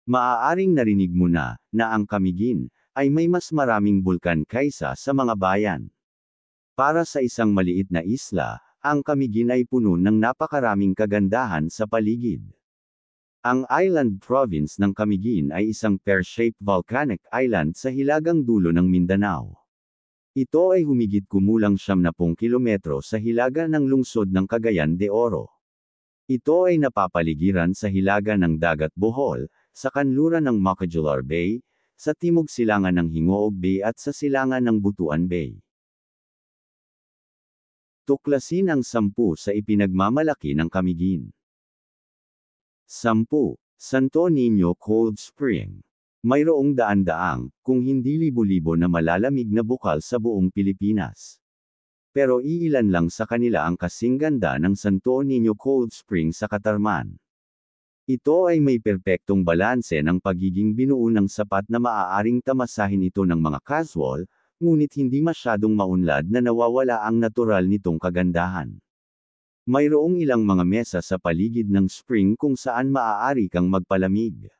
Maaaring narinig mo na ang Camiguin ay may mas maraming bulkan kaysa sa mga bayan. Para sa isang maliit na isla, ang Camiguin ay puno ng napakaraming kagandahan sa paligid. Ang island province ng Camiguin ay isang pear-shaped volcanic island sa hilagang dulo ng Mindanao. Ito ay humigit kumulang 70 kilometro sa hilaga ng lungsod ng Cagayan de Oro. Ito ay napapaligiran sa hilaga ng Dagat Bohol, sa kanluran ng Macajular Bay, sa timog silangan ng Hingoog Bay at sa silangan ng Butuan Bay. Tuklasin ang 10 sa ipinagmamalaki ng Camiguin. 10. Santo Niño Cold Spring. Mayroong daan-daang, kung hindi libo-libo na malalamig na bukal sa buong Pilipinas. Pero iilan lang sa kanila ang kasing ganda ng Santo Niño Cold Spring sa Catarman. Ito ay may perpektong balanse ng pagiging binuo ng sapat na maaaring tamasahin ito ng mga casual, ngunit hindi masyadong maunlad na nawawala ang natural nitong kagandahan. Mayroong ilang mga mesa sa paligid ng spring kung saan maaari kang magpalamig.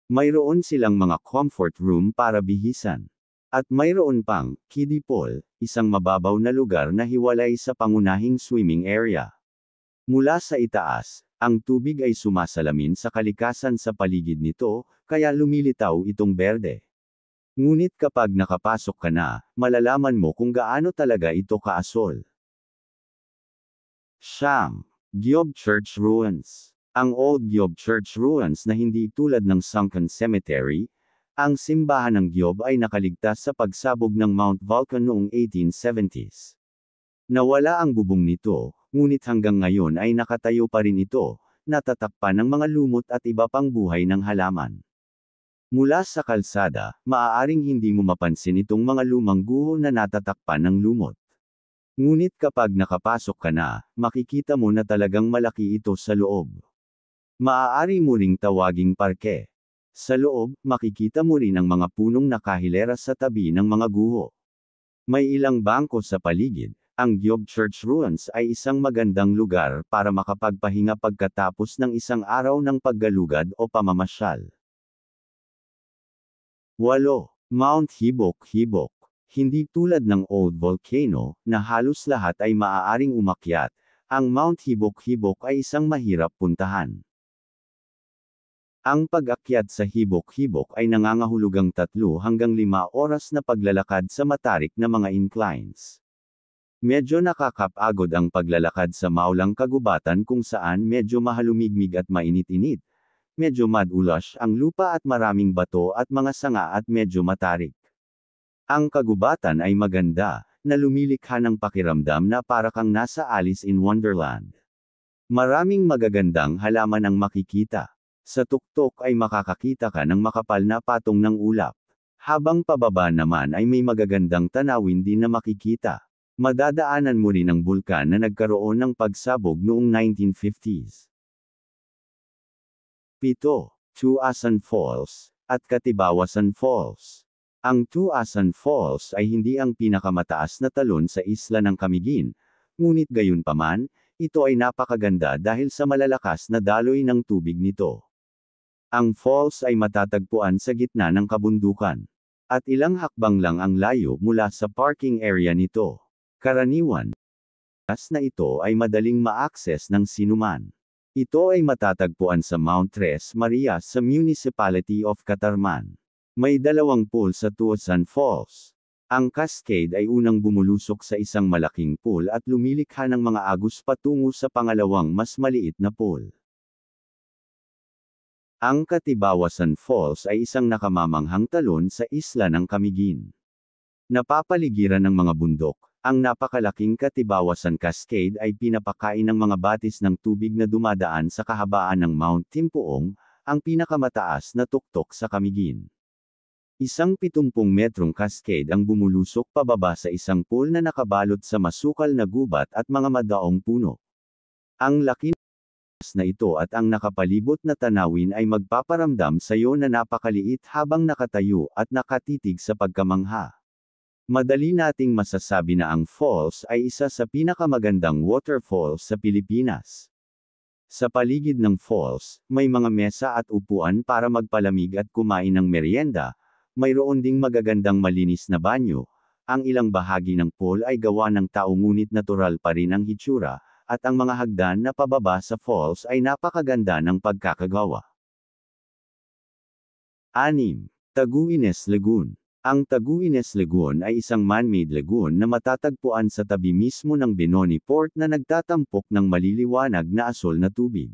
Mayroon silang mga comfort room para bihisan. At mayroon pang kiddie pool, isang mababaw na lugar na hiwalay sa pangunahing swimming area. Mula sa itaas, ang tubig ay sumasalamin sa kalikasan sa paligid nito, kaya lumilitaw itong berde. Ngunit kapag nakapasok ka na, malalaman mo kung gaano talaga ito kaasol. Siyam. Gyob Church Ruins. Ang Old Gyob Church Ruins na hindi tulad ng Sunken Cemetery, ang simbahan ng Gyob ay nakaligtas sa pagsabog ng Mount Vulcan noong 1870s. Nawala ang bubong nito, ngunit hanggang ngayon ay nakatayo pa rin ito, natatakpan ng mga lumot at iba pang buhay ng halaman. Mula sa kalsada, maaaring hindi mo mapansin itong mga lumang guho na natatakpan ng lumot. Ngunit kapag nakapasok ka na, makikita mo na talagang malaki ito sa loob. Maaari mo ring tawaging parke. Sa loob, makikita mo rin ang mga punong nakahilera sa tabi ng mga guho. May ilang bangko sa paligid. Ang Gyob Church Ruins ay isang magandang lugar para makapagpahinga pagkatapos ng isang araw ng paggalugad o pamamasyal. 8. Mount Hibok-Hibok. Hindi tulad ng Old Volcano, na halos lahat ay maaaring umakyat, ang Mount Hibok-Hibok ay isang mahirap puntahan. Ang pag-akyat sa Hibok-Hibok ay nangangahulugang 3 hanggang 5 oras na paglalakad sa matarik na mga inclines. Medyo nakakapagod ang paglalakad sa maulang kagubatan kung saan medyo mahalumigmig at mainit-init, medyo madulas ang lupa at maraming bato at mga sanga at medyo matarik. Ang kagubatan ay maganda, na lumilikha ng pakiramdam na para kang nasa Alice in Wonderland. Maraming magagandang halaman ang makikita. Sa tuktok ay makakakita ka ng makapal na patong ng ulap. Habang pababa naman ay may magagandang tanawin din na makikita. Madadaanan mo rin ang bulkan na nagkaroon ng pagsabog noong 1950s. 7. Tuasan Falls, at Katibawasan Falls. Ang Tuasan Falls ay hindi ang pinakamataas na talon sa isla ng Camiguin, ngunit gayunpaman, ito ay napakaganda dahil sa malalakas na daloy ng tubig nito. Ang falls ay matatagpuan sa gitna ng kabundukan. At ilang hakbang lang ang layo mula sa parking area nito. Karaniwan, na ito ay madaling ma-access ng sinuman. Ito ay matatagpuan sa Mount Tres Marias sa Municipality of Catarman. May 2 pool sa Tuasan Falls. Ang cascade ay unang bumulusok sa isang malaking pool at lumilikha ng mga agos patungo sa pangalawang mas maliit na pool. Ang Katibawasan Falls ay isang nakamamanghang talon sa isla ng Camiguin. Napapaligiran ng mga bundok, ang napakalaking Katibawasan Cascade ay pinapakain ng mga batis ng tubig na dumadaan sa kahabaan ng Mount Timpuong, ang pinakamataas na tuktok sa Camiguin. Isang 70 metrong cascade ang bumulusok pababa sa isang pool na nakabalot sa masukal na gubat at mga madaong puno. Ang laki na ito at ang nakapalibot na tanawin ay magpaparamdam sa iyo na napakaliit habang nakatayo at nakatitig sa pagkamangha. Madali nating masasabi na ang falls ay isa sa pinakamagandang waterfalls sa Pilipinas. Sa paligid ng falls, may mga mesa at upuan para magpalamig at kumain ng merienda, mayroon ding magagandang malinis na banyo. Ang ilang bahagi ng pool ay gawa ng tao ngunit natural pa rin ang hitsura, at ang mga hagdan na pababa sa falls ay napakaganda ng pagkakagawa. 6. Taguines Lagoon. Ang Taguines Lagoon ay isang man-made lagoon na matatagpuan sa tabi mismo ng Benoni Port na nagtatampok ng maliliwanag na asol na tubig.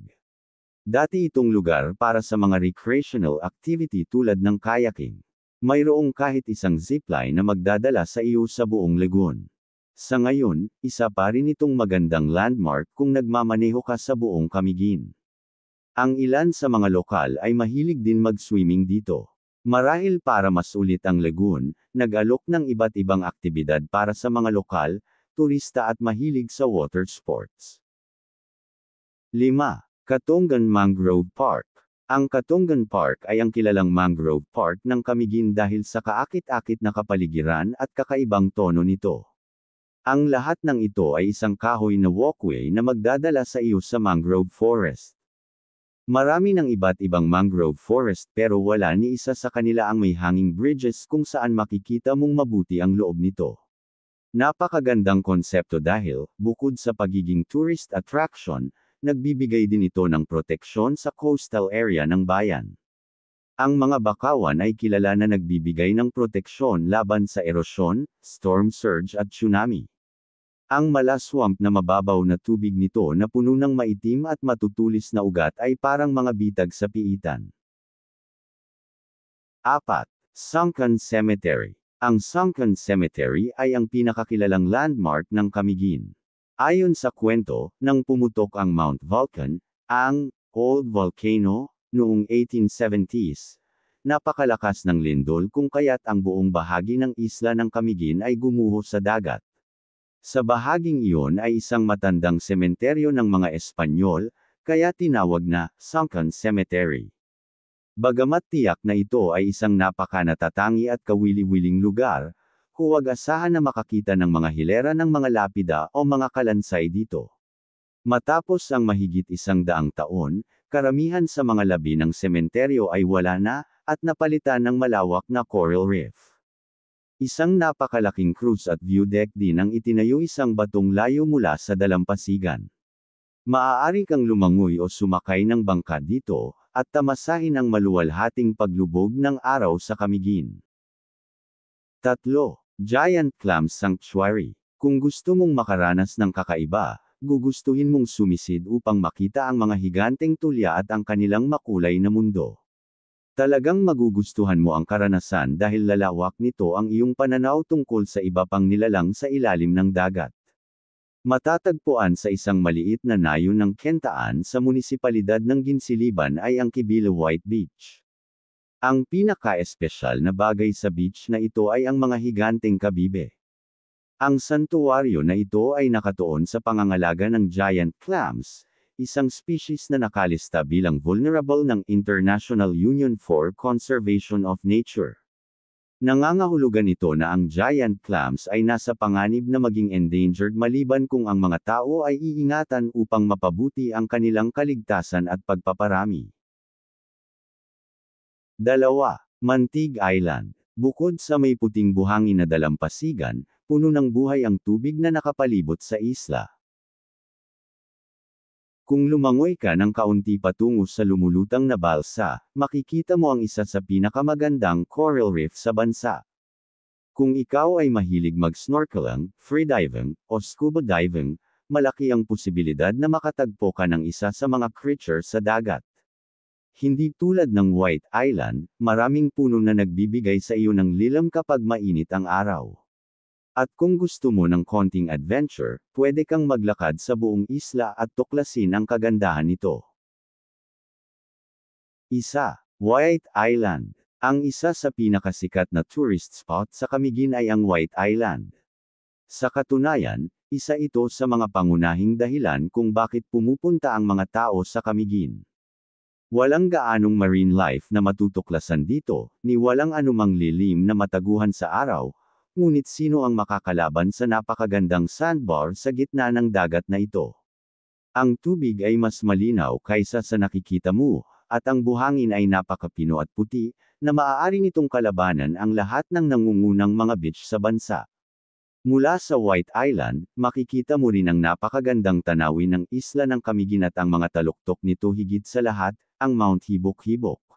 Dati itong lugar para sa mga recreational activity tulad ng kayaking. Mayroong kahit isang zipline na magdadala sa iyo sa buong lagoon. Sa ngayon, isa pa rin itong magandang landmark kung nagmamaneho ka sa buong Camiguin. Ang ilan sa mga lokal ay mahilig din mag-swimming dito. Marahil para mas ulit ang lagoon, nag-alok ng iba't ibang aktibidad para sa mga lokal, turista at mahilig sa water sports. 5. Katongan Mangrove Park. Ang Katongan Park ay ang kilalang mangrove park ng Camiguin dahil sa kaakit-akit na kapaligiran at kakaibang tono nito. Ang lahat ng ito ay isang kahoy na walkway na magdadala sa iyo sa mangrove forest. Marami ng iba't ibang mangrove forest pero wala ni isa sa kanila ang may hanging bridges kung saan makikita mong mabuti ang loob nito. Napakagandang konsepto dahil, bukod sa pagiging tourist attraction, nagbibigay din ito ng proteksyon sa coastal area ng bayan. Ang mga bakawan ay kilala na nagbibigay ng proteksyon laban sa erosyon, storm surge at tsunami. Ang malaswamp na mababaw na tubig nito na puno ng maitim at matutulis na ugat ay parang mga bitag sa piitan. 4. Sunken Cemetery. Ang Sunken Cemetery ay ang pinakakilalang landmark ng Camiguin. Ayon sa kwento, nang pumutok ang Mount Vulcan, ang Old Volcano, noong 1870s, napakalakas ng lindol kung kaya't ang buong bahagi ng isla ng Camiguin ay gumuho sa dagat. Sa bahaging iyon ay isang matandang sementeryo ng mga Espanyol, kaya tinawag na Sunken Cemetery. Bagamat tiyak na ito ay isang napakanatatangi at kawili-wiling lugar, huwag asahan na makakita ng mga hilera ng mga lapida o mga kalansay dito. Matapos ang mahigit 100 taon, karamihan sa mga labi ng sementeryo ay wala na, at napalitan ng malawak na coral reef. Isang napakalaking cruise at view deck din ang itinayo isang batong layo mula sa dalampasigan. Maaari kang lumangoy o sumakay ng bangka dito, at tamasahin ang maluwalhating paglubog ng araw sa Camiguin. 3. Giant Clam Sanctuary. Kung gusto mong makaranas ng kakaiba, gugustuhin mong sumisid upang makita ang mga higanteng tulya at ang kanilang makulay na mundo. Talagang magugustuhan mo ang karanasan dahil lalawak nito ang iyong pananaw tungkol sa iba pang nilalang sa ilalim ng dagat. Matatagpuan sa isang maliit na nayon ng Kentaan sa munisipalidad ng Ginsiliban ay ang Kibila White Beach. Ang pinaka-espesyal na bagay sa beach na ito ay ang mga higanteng kabibe. Ang santuwaryo na ito ay nakatuon sa pangangalaga ng giant clams, isang species na nakalista bilang vulnerable ng International Union for Conservation of Nature. Nangangahulugan ito na ang giant clams ay nasa panganib na maging endangered maliban kung ang mga tao ay iingatan upang mapabuti ang kanilang kaligtasan at pagpaparami. 2. Mantig Island. Bukod sa may puting buhangin na dalampasigan, puno ng buhay ang tubig na nakapalibot sa isla. Kung lumangoy ka ng kaunti patungo sa lumulutang na balsa, makikita mo ang isa sa pinakamagandang coral reef sa bansa. Kung ikaw ay mahilig mag-snorkeling, freediving, o scuba diving, malaki ang posibilidad na makatagpo ka ng isa sa mga creature sa dagat. Hindi tulad ng White Island, maraming puno na nagbibigay sa iyo ng lilam kapag mainit ang araw. At kung gusto mo ng konting adventure, pwede kang maglakad sa buong isla at tuklasin ang kagandahan nito. 1. White Island. Ang isa sa pinakasikat na tourist spot sa Camiguin ay ang White Island. Sa katunayan, isa ito sa mga pangunahing dahilan kung bakit pumupunta ang mga tao sa Camiguin. Walang gaanong marine life na matutuklasan dito, ni walang anumang lilim na mataguhan sa araw, ngunit sino ang makakalaban sa napakagandang sandbar sa gitna ng dagat na ito? Ang tubig ay mas malinaw kaysa sa nakikita mo, at ang buhangin ay napakapino at puti, na maaari nitong kalabanan ang lahat ng nangungunang mga beach sa bansa. Mula sa White Island, makikita mo rin ang napakagandang tanawin ng isla ng Camiguin at ang mga taluktok nito higit sa lahat, ang Mount Hibok-Hibok.